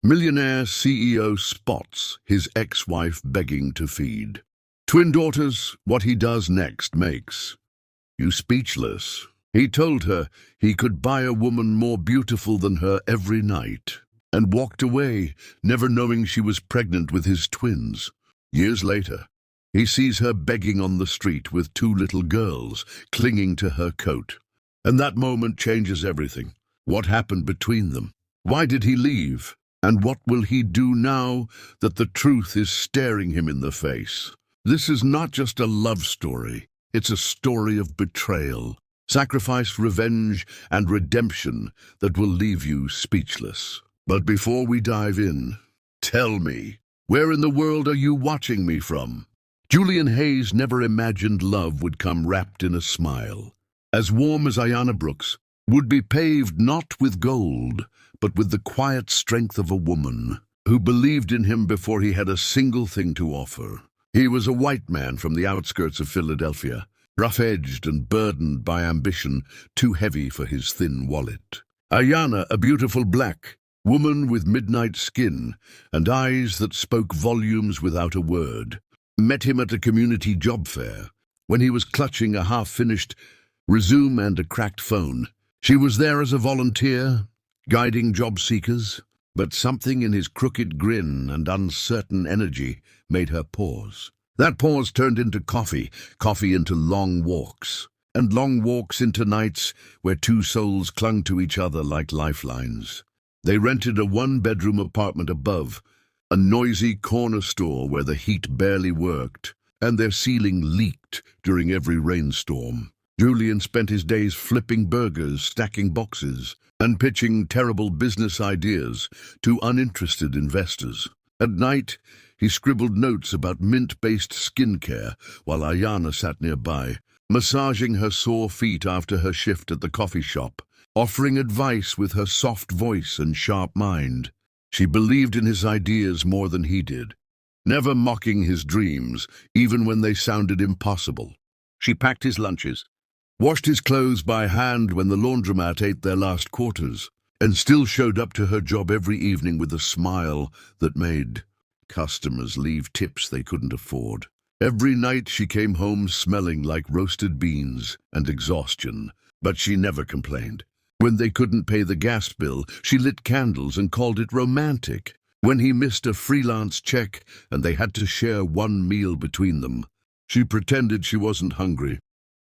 Millionaire CEO spots his ex-wife begging to feed. Twin daughters, what he does next makes you speechless. He told her he could buy a woman more beautiful than her every night, and walked away, never knowing she was pregnant with his twins. Years later, he sees her begging on the street with two little girls clinging to her coat. And that moment changes everything. What happened between them? Why did he leave? And what will he do now that the truth is staring him in the face? This is not just a love story. It's a story of betrayal, sacrifice, revenge, and redemption that will leave you speechless. But before we dive in, tell me, where in the world are you watching me from? Julian Hayes never imagined love would come wrapped in a smile, as warm as Ayanna Brooks, would be paved not with gold, but with the quiet strength of a woman who believed in him before he had a single thing to offer. He was a white man from the outskirts of Philadelphia, rough-edged and burdened by ambition too heavy for his thin wallet. Ayanna, a beautiful black woman with midnight skin and eyes that spoke volumes without a word, met him at a community job fair when he was clutching a half-finished resume and a cracked phone. She was there as a volunteer, guiding job seekers, but something in his crooked grin and uncertain energy made her pause. That pause turned into coffee into long walks, and long walks into nights where two souls clung to each other like lifelines. They rented a one-bedroom apartment above a noisy corner store where the heat barely worked, and their ceiling leaked during every rainstorm. Julian spent his days flipping burgers, stacking boxes, and pitching terrible business ideas to uninterested investors. At night, he scribbled notes about mint-based skincare while Ayanna sat nearby, massaging her sore feet after her shift at the coffee shop, offering advice with her soft voice and sharp mind. She believed in his ideas more than he did, never mocking his dreams, even when they sounded impossible. She packed his lunches, washed his clothes by hand when the laundromat ate their last quarters, and still showed up to her job every evening with a smile that made customers leave tips they couldn't afford. Every night she came home smelling like roasted beans and exhaustion, but she never complained. When they couldn't pay the gas bill, she lit candles and called it romantic. When he missed a freelance check and they had to share one meal between them, she pretended she wasn't hungry.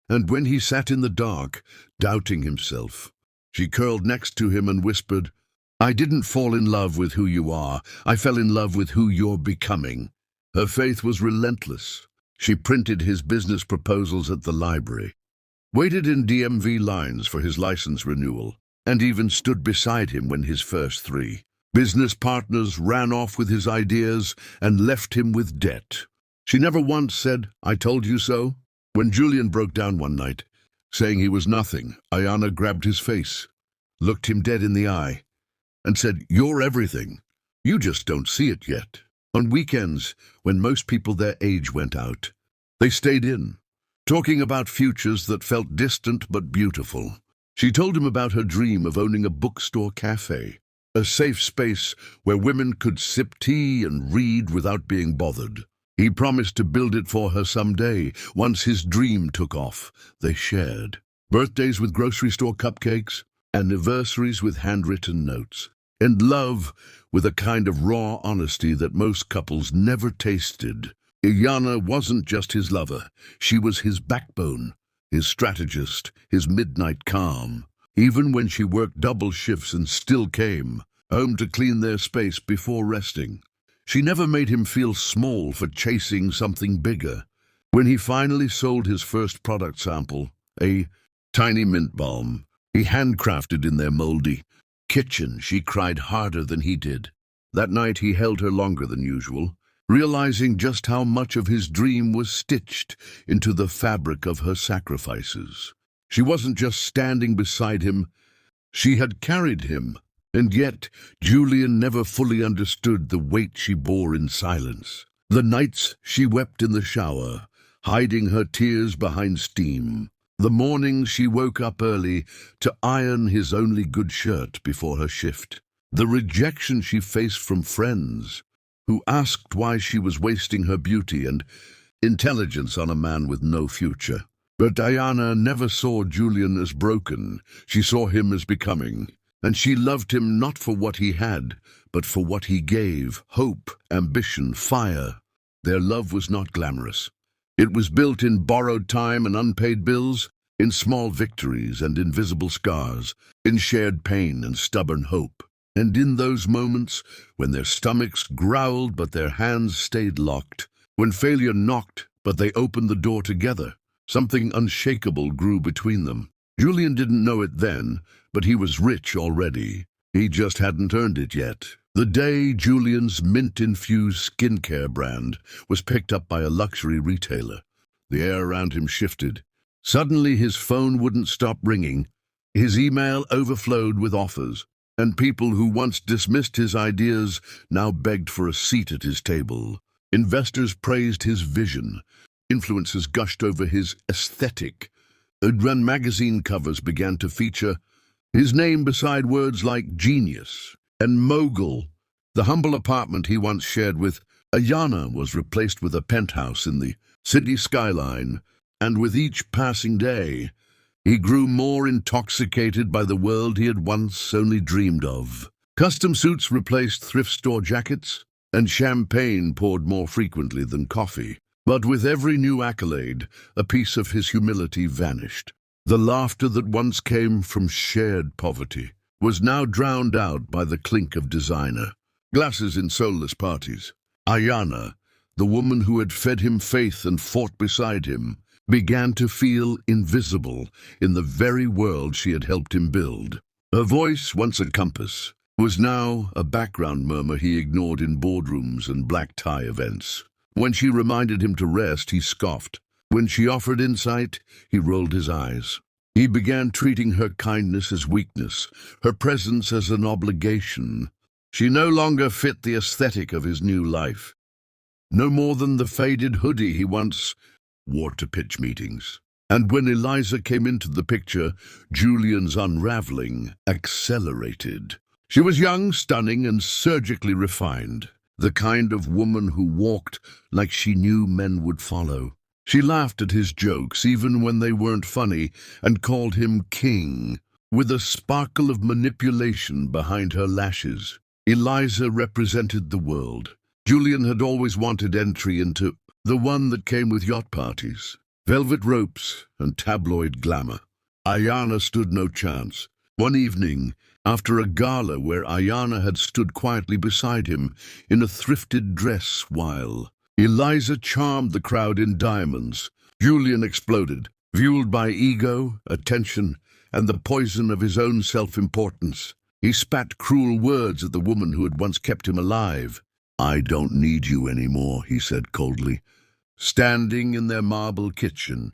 And when he sat in the dark, doubting himself, she curled next to him and whispered, "I didn't fall in love with who you are. I fell in love with who you're becoming." Her faith was relentless. She printed his business proposals at the library, waited in DMV lines for his license renewal, and even stood beside him when his first 3 business partners ran off with his ideas and left him with debt. She never once said, "I told you so." When Julian broke down one night, saying he was nothing, Ayanna grabbed his face, looked him dead in the eye, and said, "You're everything. You just don't see it yet." On weekends, when most people their age went out, they stayed in, talking about futures that felt distant but beautiful. She told him about her dream of owning a bookstore cafe, a safe space where women could sip tea and read without being bothered. He promised to build it for her someday. Once his dream took off, they shared birthdays with grocery store cupcakes, anniversaries with handwritten notes, and love with a kind of raw honesty that most couples never tasted. Ayanna wasn't just his lover. She was his backbone, his strategist, his midnight calm. Even when she worked double shifts and still came home to clean their space before resting, she never made him feel small for chasing something bigger. When he finally sold his first product sample, a tiny mint balm he handcrafted in their moldy kitchen, she cried harder than he did. That night he held her longer than usual, realizing just how much of his dream was stitched into the fabric of her sacrifices. She wasn't just standing beside him, she had carried him. And yet, Julian never fully understood the weight she bore in silence. The nights she wept in the shower, hiding her tears behind steam. The mornings she woke up early to iron his only good shirt before her shift. the rejection she faced from friends who asked why she was wasting her beauty and intelligence on a man with no future. But Diana never saw Julian as broken. She saw him as becoming. And she loved him not for what he had, but for what he gave: hope, ambition, fire. Their love was not glamorous. It was built in borrowed time and unpaid bills, in small victories and invisible scars, in shared pain and stubborn hope. And in those moments, when their stomachs growled but their hands stayed locked, when failure knocked but they opened the door together, something unshakable grew between them. Julian didn't know it then, but he was rich already. He just hadn't earned it yet. The day Julian's mint-infused skincare brand was picked up by a luxury retailer, the air around him shifted. Suddenly his phone wouldn't stop ringing. His email overflowed with offers, and people who once dismissed his ideas now begged for a seat at his table. Investors praised his vision. Influencers gushed over his aesthetic. When magazine covers began to feature his name beside words like genius and mogul. The humble apartment he once shared with Ayana was replaced with a penthouse in the city skyline, and with each passing day, he grew more intoxicated by the world he had once only dreamed of. Custom suits replaced thrift store jackets, and champagne poured more frequently than coffee. But with every new accolade, a piece of his humility vanished. The laughter that once came from shared poverty was now drowned out by the clink of designer glasses in soulless parties. Ayana, the woman who had fed him faith and fought beside him, began to feel invisible in the very world she had helped him build. Her voice, once a compass, was now a background murmur he ignored in boardrooms and black tie events. When she reminded him to rest, he scoffed. When she offered insight, he rolled his eyes. He began treating her kindness as weakness, her presence as an obligation. She no longer fit the aesthetic of his new life, no more than the faded hoodie he once wore to pitch meetings. And when Eliza came into the picture, Julian's unraveling accelerated. She was young, stunning, and surgically refined, the kind of woman who walked like she knew men would follow. She laughed at his jokes, even when they weren't funny, and called him king, with a sparkle of manipulation behind her lashes. Eliza represented the world. Julian had always wanted entry into the one that came with yacht parties, velvet ropes, and tabloid glamour. Ayana stood no chance. One evening, after a gala where Ayana had stood quietly beside him in a thrifted dress while Eliza charmed the crowd in diamonds, Julian exploded, fueled by ego, attention, and the poison of his own self-importance. He spat cruel words at the woman who had once kept him alive. "I don't need you anymore," he said coldly, standing in their marble kitchen.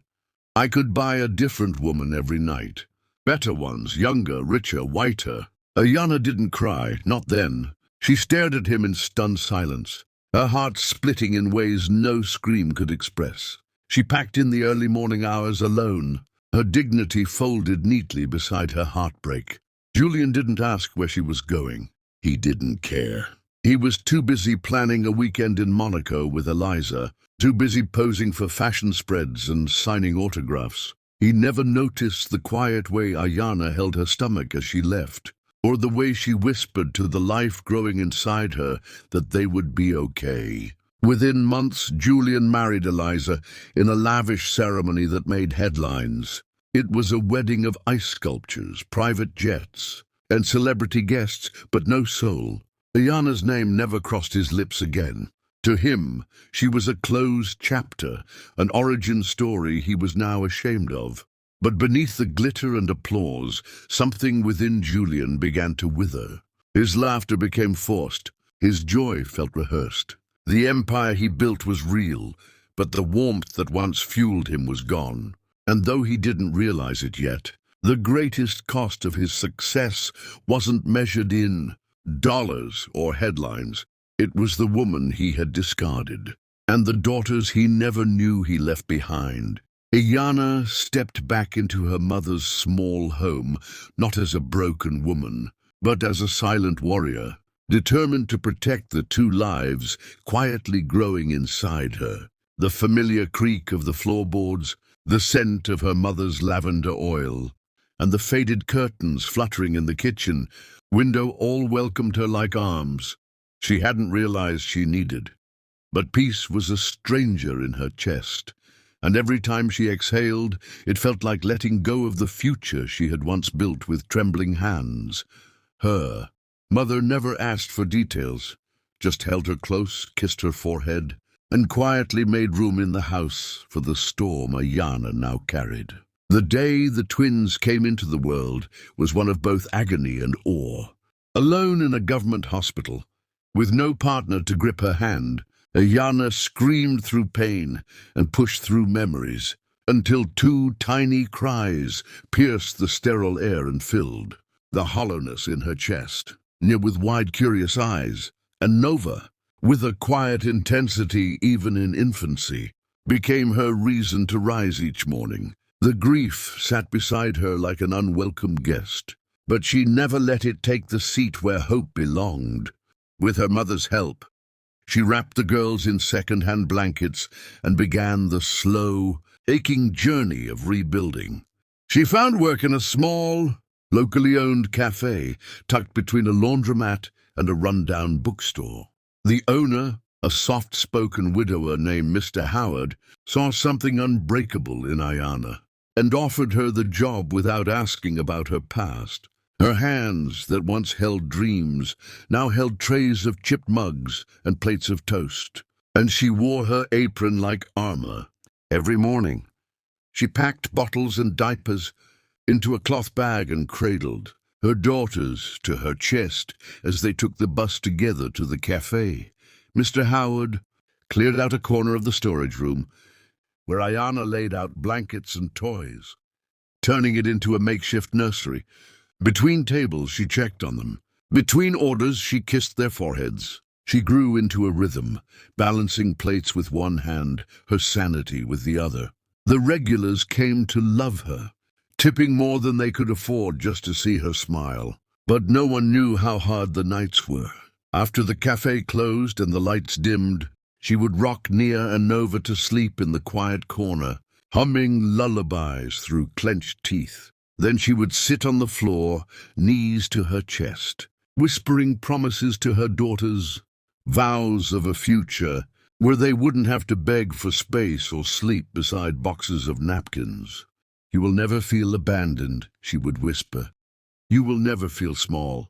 "I could buy a different woman every night. Better ones, younger, richer, whiter." Ayana didn't cry, not then. She stared at him in stunned silence, her heart splitting in ways no scream could express. She packed in the early morning hours alone, her dignity folded neatly beside her heartbreak. Julian didn't ask where she was going. He didn't care. He was too busy planning a weekend in Monaco with Eliza, too busy posing for fashion spreads and signing autographs. He never noticed the quiet way Ayana held her stomach as she left, or the way she whispered to the life growing inside her that they would be okay. Within months, Julian married Eliza in a lavish ceremony that made headlines. It was a wedding of ice sculptures, private jets, and celebrity guests, but no soul. Ayana's name never crossed his lips again. To him, she was a closed chapter, an origin story he was now ashamed of. But beneath the glitter and applause, something within Julian began to wither. His laughter became forced. His joy felt rehearsed. The empire he built was real, but the warmth that once fueled him was gone. And though he didn't realize it yet, the greatest cost of his success wasn't measured in dollars or headlines. It was the woman he had discarded, and the daughters he never knew he left behind. Ayana stepped back into her mother's small home, not as a broken woman, but as a silent warrior, determined to protect the two lives quietly growing inside her. The familiar creak of the floorboards, the scent of her mother's lavender oil, and the faded curtains fluttering in the kitchen window all welcomed her like arms she hadn't realized she needed. But peace was a stranger in her chest, and every time she exhaled, it felt like letting go of the future she had once built with trembling hands. Her mother never asked for details, just held her close, kissed her forehead, and quietly made room in the house for the storm Ayana now carried. The day the twins came into the world was one of both agony and awe. Alone in a government hospital, with no partner to grip her hand, Ayana screamed through pain and pushed through memories until two tiny cries pierced the sterile air and filled the hollowness in her chest. Near with wide, curious eyes, and Nova, with a quiet intensity even in infancy, became her reason to rise each morning. The grief sat beside her like an unwelcome guest, but she never let it take the seat where hope belonged. With her mother's help, she wrapped the girls in second-hand blankets and began the slow, aching journey of rebuilding. She found work in a small, locally owned cafe tucked between a laundromat and a rundown bookstore. The owner, a soft-spoken widower named Mr. Howard, saw something unbreakable in Ayana and offered her the job without asking about her past. Her hands that once held dreams now held trays of chipped mugs and plates of toast, and she wore her apron like armor. Every morning, she packed bottles and diapers into a cloth bag and cradled her daughters to her chest as they took the bus together to the cafe. Mr. Howard cleared out a corner of the storage room where Ayana laid out blankets and toys, turning it into a makeshift nursery. Between tables, she checked on them. Between orders, she kissed their foreheads. She grew into a rhythm, balancing plates with one hand, her sanity with the other. The regulars came to love her, tipping more than they could afford just to see her smile. But no one knew how hard the nights were. After the cafe closed and the lights dimmed, she would rock Nia and Nova to sleep in the quiet corner, humming lullabies through clenched teeth. Then she would sit on the floor, knees to her chest, whispering promises to her daughters, vows of a future where they wouldn't have to beg for space or sleep beside boxes of napkins. "You will never feel abandoned," she would whisper. "You will never feel small."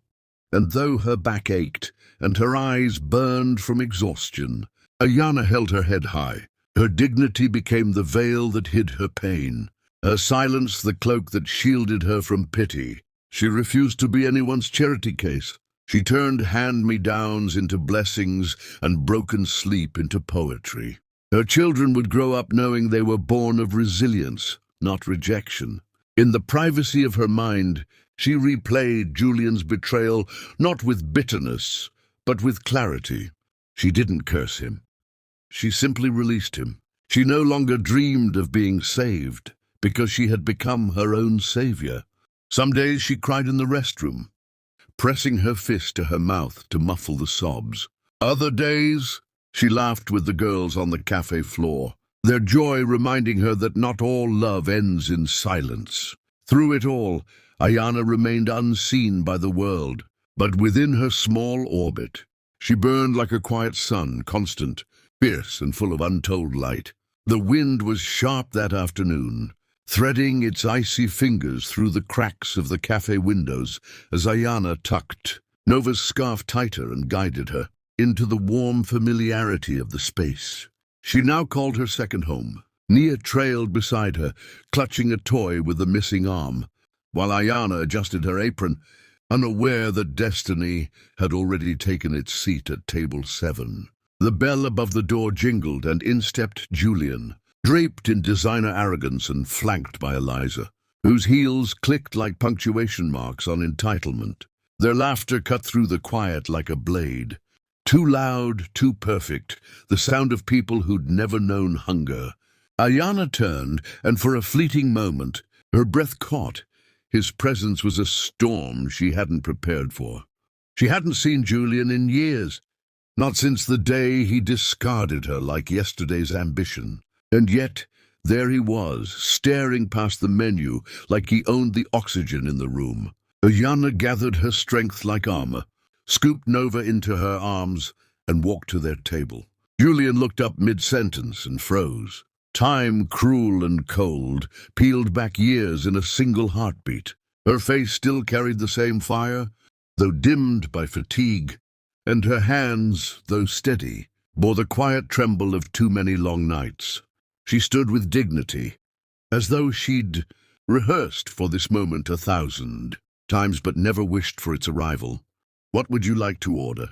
And though her back ached and her eyes burned from exhaustion, Ayana held her head high. Her dignity became the veil that hid her pain, her silence the cloak that shielded her from pity. She refused to be anyone's charity case. She turned hand-me-downs into blessings and broken sleep into poetry. Her children would grow up knowing they were born of resilience, not rejection. In the privacy of her mind, she replayed Julian's betrayal not with bitterness, but with clarity. She didn't curse him. She simply released him. She no longer dreamed of being saved, because she had become her own savior. Some days she cried in the restroom, pressing her fist to her mouth to muffle the sobs. Other days, she laughed with the girls on the cafe floor, their joy reminding her that not all love ends in silence. Through it all, Ayana remained unseen by the world, but within her small orbit, she burned like a quiet sun, constant, fierce, and full of untold light. The wind was sharp that afternoon, threading its icy fingers through the cracks of the cafe windows as Ayana tucked Nova's scarf tighter and guided her into the warm familiarity of the space she now called her second home. Nia trailed beside her, clutching a toy with a missing arm, while Ayana adjusted her apron, unaware that destiny had already taken its seat at table 7. The bell above the door jingled, and in stepped Julian, draped in designer arrogance and flanked by Eliza, whose heels clicked like punctuation marks on entitlement. Their laughter cut through the quiet like a blade. Too loud, too perfect, the sound of people who'd never known hunger. Ayana turned, and for a fleeting moment, her breath caught His presence was a storm she hadn't prepared for. She hadn't seen Julian in years, not since the day he discarded her like yesterday's ambition. And yet, there he was, staring past the menu like he owned the oxygen in the room. Ayanna gathered her strength like armor, scooped Nova into her arms, and walked to their table. Julian looked up mid-sentence and froze. Time, cruel and cold, peeled back years in a single heartbeat. Her face still carried the same fire, though dimmed by fatigue, and her hands, though steady, bore the quiet tremble of too many long nights. She stood with dignity, as though she'd rehearsed for this moment 1,000 times but never wished for its arrival. "What would you like to order?"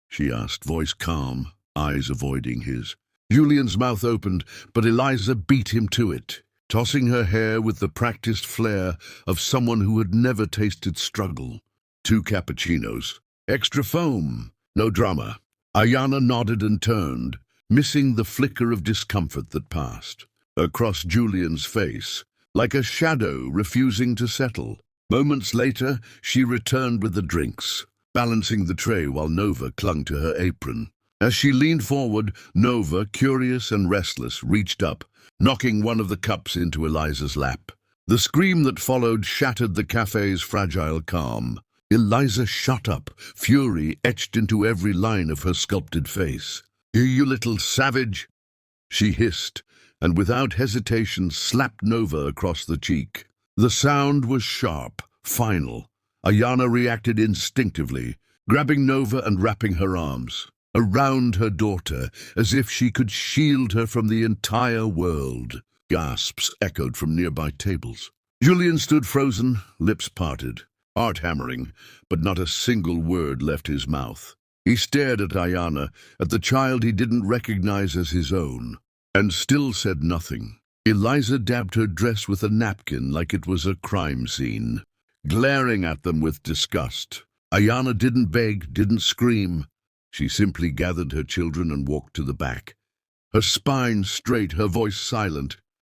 she asked, voice calm, eyes avoiding his. Julian's mouth opened, but Eliza beat him to it, tossing her hair with the practiced flair of someone who had never tasted struggle. 2 cappuccinos. Extra foam. No drama. Ayanna nodded and turned, missing the flicker of discomfort that passed across Julian's face, like a shadow refusing to settle. Moments later, she returned with the drinks, balancing the tray while Nova clung to her apron. As she leaned forward, Nova, curious and restless, reached up, knocking one of the cups into Eliza's lap. The scream that followed shattered the cafe's fragile calm. Eliza shot up, fury etched into every line of her sculpted face. "You little savage!" she hissed, and without hesitation slapped Nova across the cheek. The sound was sharp, final. Ayanna reacted instinctively, grabbing Nova and wrapping her arms around her daughter, as if she could shield her from the entire world. Gasps echoed from nearby tables. Julian stood frozen, lips parted, heart hammering, but not a single word left his mouth. He stared at Ayanna, at the child he didn't recognize as his own, and still said nothing. Eliza dabbed her dress with a napkin like it was a crime scene, glaring at them with disgust. Ayanna didn't beg, didn't scream. She simply gathered her children and walked to the back, her spine straight, her voice silent.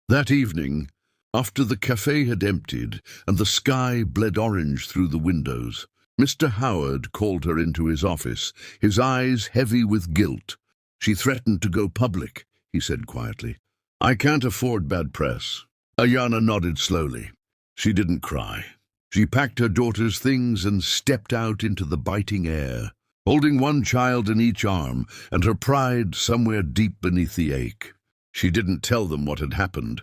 That evening, after the cafe had emptied and the sky bled orange through the windows, Mr. Howard called her into his office, his eyes heavy with guilt. "She threatened to go public," he said quietly. "I can't afford bad press." Ayanna nodded slowly. She didn't cry. She packed her daughter's things and stepped out into the biting air, holding one child in each arm, and her pride somewhere deep beneath the ache. She didn't tell them what had happened.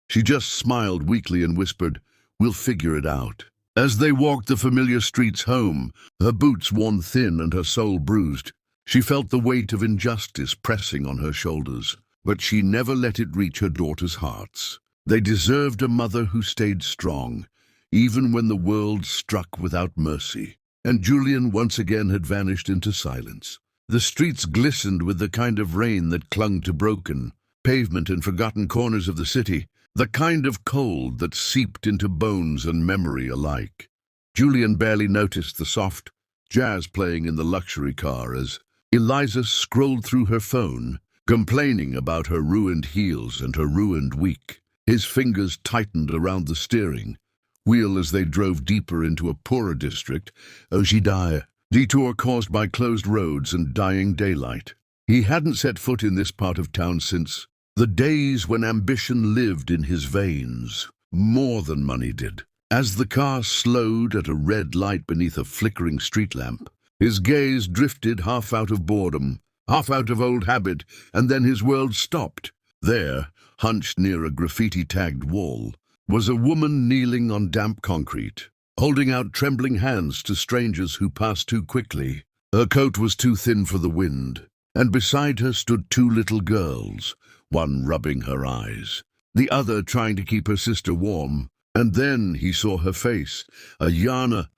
She just smiled weakly and whispered, "We'll figure it out." As they walked the familiar streets home, her boots worn thin and her soul bruised, she felt the weight of injustice pressing on her shoulders. But she never let it reach her daughters' hearts. They deserved a mother who stayed strong, even when the world struck without mercy. And Julian once again had vanished into silence. The streets glistened with the kind of rain that clung to broken pavement and forgotten corners of the city, the kind of cold that seeped into bones and memory alike. Julian barely noticed the soft jazz playing in the luxury car as Eliza scrolled through her phone, complaining about her ruined heels and her ruined week. His fingers tightened around the steering wheel as they drove deeper into a poorer district, Ojidaya, detour caused by closed roads and dying daylight. He hadn't set foot in this part of town since the days when ambition lived in his veins, more than money did. As the car slowed at a red light beneath a flickering street lamp, his gaze drifted half out of boredom, half out of old habit, and then his world stopped. There, hunched near a graffiti-tagged wall, was a woman kneeling on damp concrete, holding out trembling hands to strangers who passed too quickly. Her coat was too thin for the wind, and beside her stood 2 little girls, one rubbing her eyes, the other trying to keep her sister warm. And then he saw her face, Ayanna,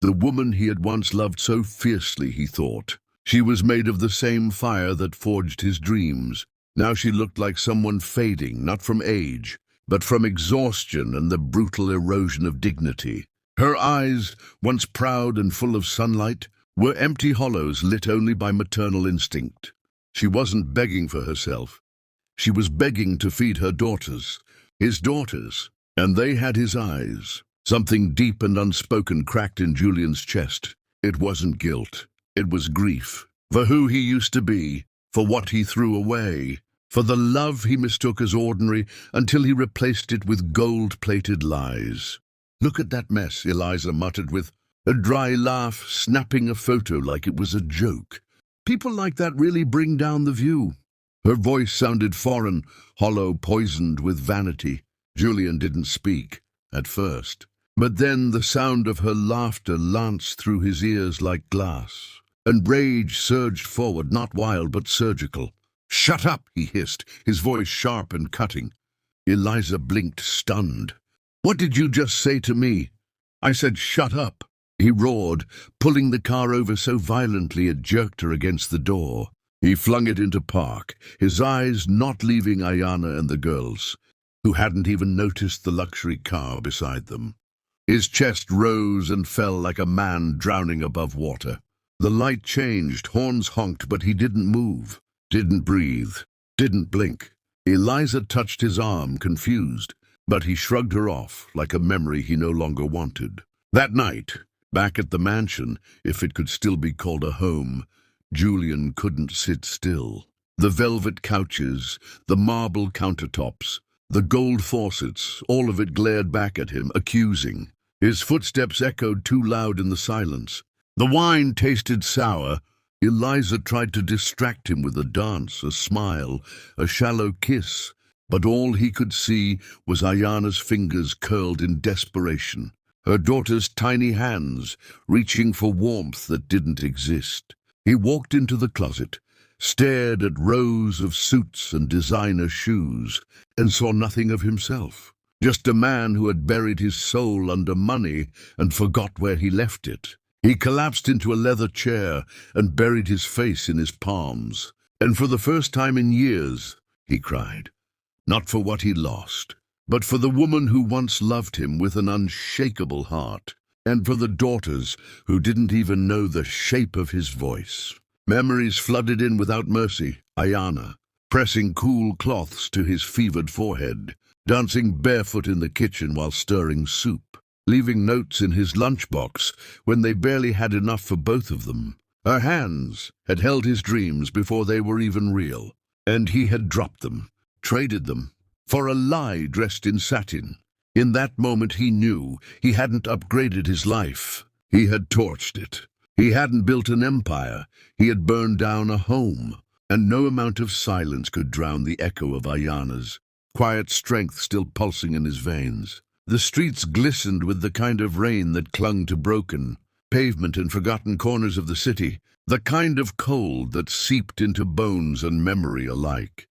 the woman he had once loved so fiercely, he thought. She was made of the same fire that forged his dreams. Now she looked like someone fading, not from age, but from exhaustion and the brutal erosion of dignity. Her eyes, once proud and full of sunlight, were empty hollows lit only by maternal instinct. She wasn't begging for herself. She was begging to feed her daughters, his daughters, and they had his eyes. Something deep and unspoken cracked in Julian's chest. It wasn't guilt. It was grief. For who he used to be, for what he threw away, for the love he mistook as ordinary until he replaced it with gold-plated lies. "Look at that mess," Eliza muttered with a dry laugh, snapping a photo like it was a joke. "People like that really bring down the view." Her voice sounded foreign, hollow, poisoned with vanity. Julian didn't speak, at first. But then the sound of her laughter lanced through his ears like glass, and rage surged forward, not wild but surgical. "Shut up," he hissed, his voice sharp and cutting. Eliza blinked, stunned. "What did you just say to me?" "I said shut up," he roared, pulling the car over so violently it jerked her against the door. He flung it into park, his eyes not leaving Ayana and the girls, who hadn't even noticed the luxury car beside them. His chest rose and fell like a man drowning above water. The light changed, horns honked, but he didn't move, didn't breathe, didn't blink. Eliza touched his arm, confused, but he shrugged her off like a memory he no longer wanted. That night, back at the mansion, if it could still be called a home, Julian couldn't sit still. The velvet couches, the marble countertops, the gold faucets, all of it glared back at him, accusing. His footsteps echoed too loud in the silence. The wine tasted sour. Eliza tried to distract him with a dance, a smile, a shallow kiss, but all he could see was Ayana's fingers curled in desperation, her daughter's tiny hands reaching for warmth that didn't exist. He walked into the closet, stared at rows of suits and designer shoes, and saw nothing of himself. Just a man who had buried his soul under money and forgot where he left it. He collapsed into a leather chair and buried his face in his palms. And for the first time in years, he cried. Not for what he lost, but for the woman who once loved him with an unshakable heart, and for the daughters who didn't even know the shape of his voice. Memories flooded in without mercy. Ayana, pressing cool cloths to his fevered forehead, dancing barefoot in the kitchen while stirring soup, leaving notes in his lunchbox when they barely had enough for both of them. Her hands had held his dreams before they were even real, and he had dropped them, traded them, for a lie dressed in satin. In that moment he knew he hadn't upgraded his life. He had torched it. He hadn't built an empire. He had burned down a home, and no amount of silence could drown the echo of Ayana's quiet strength still pulsing in his veins. The streets glistened with the kind of rain that clung to broken pavement and forgotten corners of the city, the kind of cold that seeped into bones and memory alike.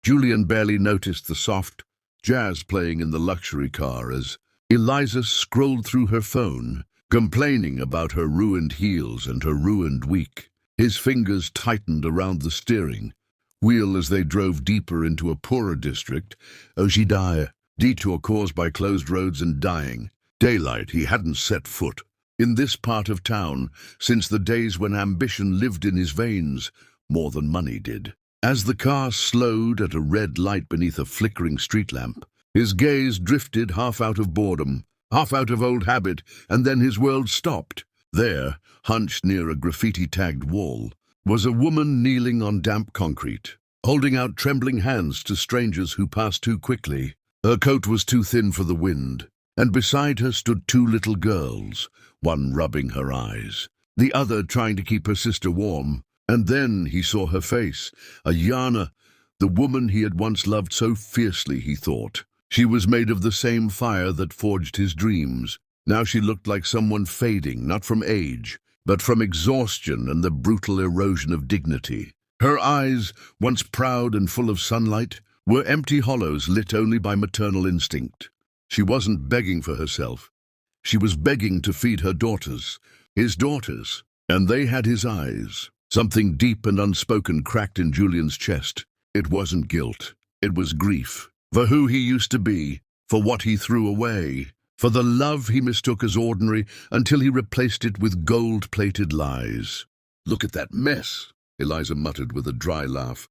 Julian barely noticed the soft jazz playing in the luxury car as Eliza scrolled through her phone, complaining about her ruined heels and her ruined week. His fingers tightened around the steering wheel as they drove deeper into a poorer district, Ojidaya, detour caused by closed roads and dying daylight. He hadn't set foot in this part of town since the days when ambition lived in his veins more than money did. As the car slowed at a red light beneath a flickering street lamp, his gaze drifted half out of boredom, half out of old habit, and then his world stopped. There, hunched near a graffiti-tagged wall, was a woman kneeling on damp concrete, holding out trembling hands to strangers who passed too quickly. Her coat was too thin for the wind, and beside her stood two little girls, one rubbing her eyes, the other trying to keep her sister warm. And then he saw her face, Ayana, the woman he had once loved so fiercely, he thought. She was made of the same fire that forged his dreams. Now she looked like someone fading, not from age, but from exhaustion and the brutal erosion of dignity. Her eyes, once proud and full of sunlight, were empty hollows lit only by maternal instinct. She wasn't begging for herself. She was begging to feed her daughters, his daughters, and they had his eyes. Something deep and unspoken cracked in Julian's chest. It wasn't guilt. It was grief. For who he used to be, for what he threw away, for the love he mistook as ordinary until he replaced it with gold-plated lies. "Look at that mess," Eliza muttered with a dry laugh,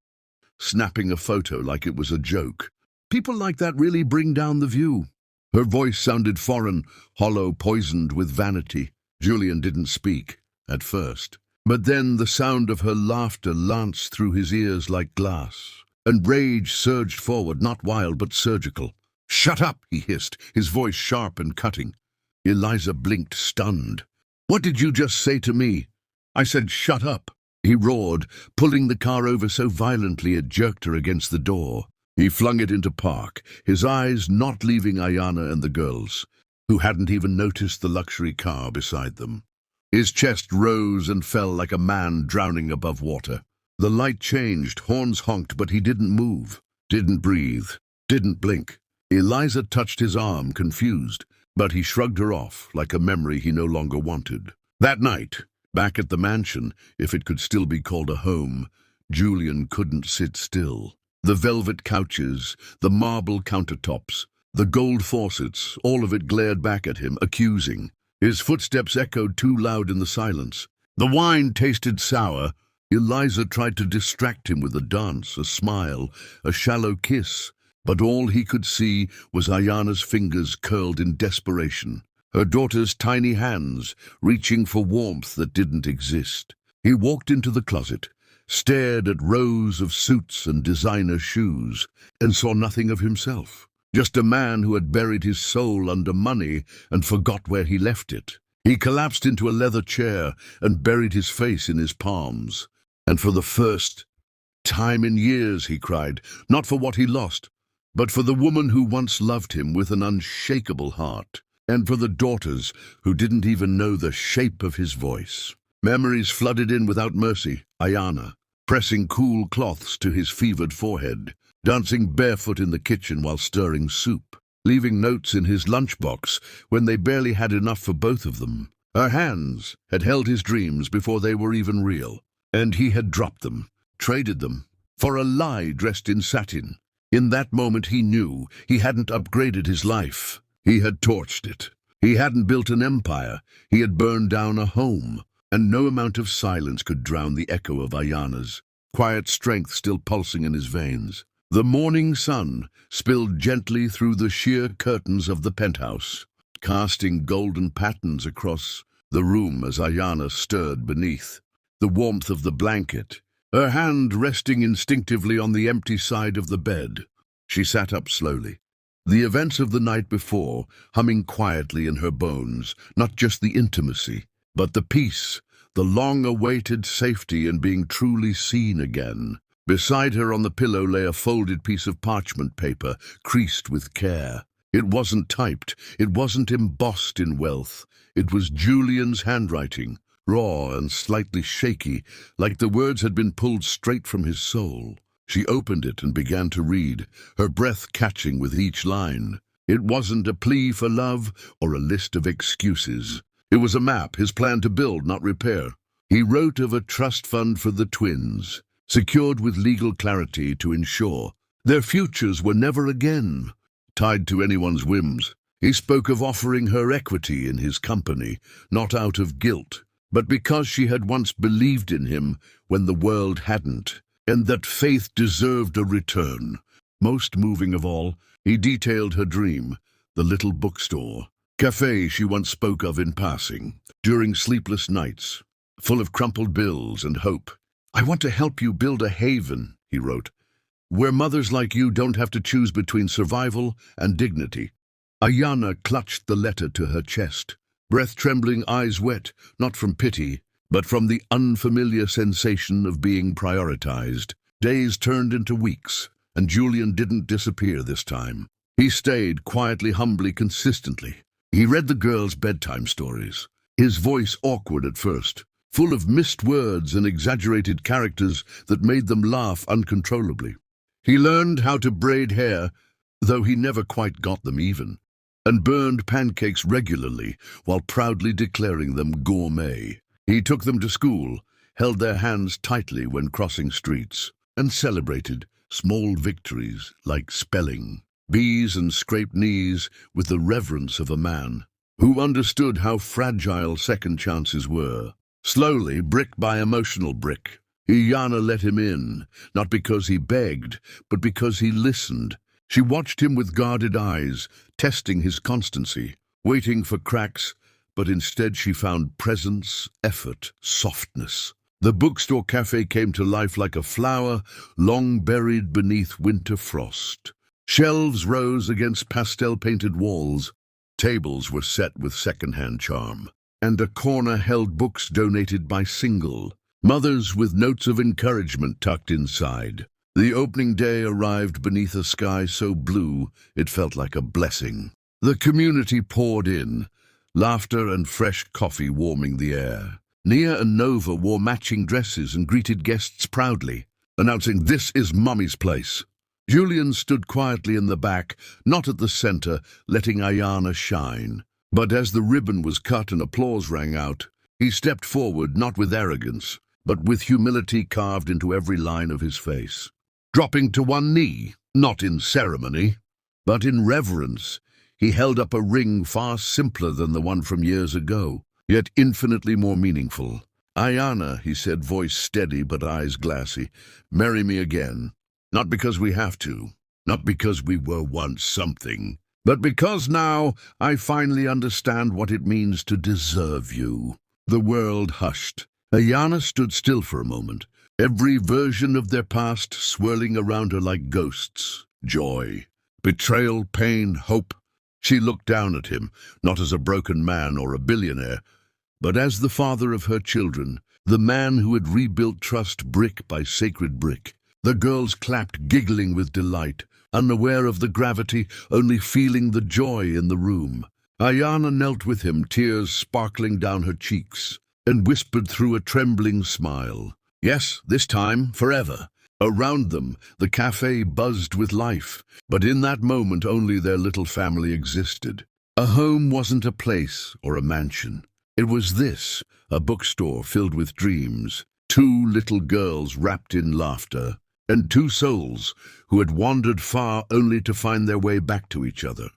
snapping a photo like it was a joke. "People like that really bring down the view." Her voice sounded foreign, hollow, poisoned with vanity. Julian didn't speak, at first. But then the sound of her laughter lanced through his ears like glass, and rage surged forward, not wild but surgical. "Shut up," he hissed, his voice sharp and cutting. Eliza blinked, stunned. "What did you just say to me?" "I said shut up," he roared, pulling the car over so violently it jerked her against the door. He flung it into park, his eyes not leaving Ayana and the girls, who hadn't even noticed the luxury car beside them. His chest rose and fell like a man drowning above water. The light changed, horns honked, but he didn't move, didn't breathe, didn't blink. Eliza touched his arm, confused, but he shrugged her off like a memory he no longer wanted. That night, back at the mansion, if it could still be called a home, Julian couldn't sit still. The velvet couches, the marble countertops, the gold faucets, all of it glared back at him, accusing. His footsteps echoed too loud in the silence. The wine tasted sour. Eliza tried to distract him with a dance, a smile, a shallow kiss, but all he could see was Ayana's fingers curled in desperation, her daughter's tiny hands reaching for warmth that didn't exist. He walked into the closet, stared at rows of suits and designer shoes, and saw nothing of himself. Just a man who had buried his soul under money and forgot where he left it. He collapsed into a leather chair and buried his face in his palms. And for the first time in years, he cried, not for what he lost, but for the woman who once loved him with an unshakable heart, and for the daughters who didn't even know the shape of his voice. Memories flooded in without mercy. Ayana, pressing cool cloths to his fevered forehead, dancing barefoot in the kitchen while stirring soup, leaving notes in his lunchbox when they barely had enough for both of them. Her hands had held his dreams before they were even real, and he had dropped them, traded them, for a lie dressed in satin. In that moment he knew he hadn't upgraded his life. He had torched it. He hadn't built an empire. He had burned down a home. And no amount of silence could drown the echo of Ayana's quiet strength still pulsing in his veins. The morning sun spilled gently through the sheer curtains of the penthouse, casting golden patterns across the room as Ayana stirred beneath. The warmth of the blanket, her hand resting instinctively on the empty side of the bed. She sat up slowly, the events of the night before humming quietly in her bones, not just the intimacy, but the peace, the long-awaited safety in being truly seen again. Beside her on the pillow lay a folded piece of parchment paper, creased with care. It wasn't typed, it wasn't embossed in wealth. It was Julian's handwriting, raw and slightly shaky, like the words had been pulled straight from his soul. She opened it and began to read, her breath catching with each line. It wasn't a plea for love or a list of excuses. It was a map, his plan to build, not repair. He wrote of a trust fund for the twins, secured with legal clarity to ensure their futures were never again tied to anyone's whims. He spoke of offering her equity in his company, not out of guilt, but because she had once believed in him when the world hadn't, and that faith deserved a return. Most moving of all, he detailed her dream, the little bookstore, cafe she once spoke of in passing, during sleepless nights, full of crumpled bills and hope. "I want to help you build a haven," he wrote, "where mothers like you don't have to choose between survival and dignity." Ayana clutched the letter to her chest, breath trembling, eyes wet, not from pity, but from the unfamiliar sensation of being prioritized. Days turned into weeks, and Julian didn't disappear this time. He stayed quietly, humbly, consistently. He read the girls' bedtime stories, his voice awkward at first, full of missed words and exaggerated characters that made them laugh uncontrollably. He learned how to braid hair, though he never quite got them even, and burned pancakes regularly while proudly declaring them gourmet. He took them to school, held their hands tightly when crossing streets, and celebrated small victories like spelling bees and scraped knees with the reverence of a man who understood how fragile second chances were. Slowly, brick by emotional brick, Ayana let him in, not because he begged, but because he listened. She watched him with guarded eyes, testing his constancy, waiting for cracks, but instead she found presence, effort, softness. The bookstore cafe came to life like a flower long buried beneath winter frost. Shelves rose against pastel-painted walls. Tables were set with second-hand charm, and a corner held books donated by single mothers with notes of encouragement tucked inside. The opening day arrived beneath a sky so blue it felt like a blessing. The community poured in, laughter and fresh coffee warming the air. Nia and Nova wore matching dresses and greeted guests proudly, announcing, "This is Mummy's place." Julian stood quietly in the back, not at the center, letting Ayana shine. But as the ribbon was cut and applause rang out, he stepped forward, not with arrogance, but with humility carved into every line of his face. Dropping to one knee, not in ceremony, but in reverence, he held up a ring far simpler than the one from years ago, yet infinitely more meaningful. "Ayana," he said, voice steady but eyes glassy, "marry me again. Not because we have to, not because we were once something, but because now I finally understand what it means to deserve you." The world hushed. Ayana stood still for a moment, every version of their past swirling around her like ghosts. Joy, betrayal, pain, hope. She looked down at him, not as a broken man or a billionaire, but as the father of her children, the man who had rebuilt trust brick by sacred brick. The girls clapped, giggling with delight, unaware of the gravity, only feeling the joy in the room. Ayana knelt with him, tears sparkling down her cheeks, and whispered through a trembling smile, "Yes, this time, forever." Around them, the cafe buzzed with life, but in that moment only their little family existed. A home wasn't a place or a mansion. It was this, a bookstore filled with dreams, two little girls wrapped in laughter, and two souls who had wandered far only to find their way back to each other.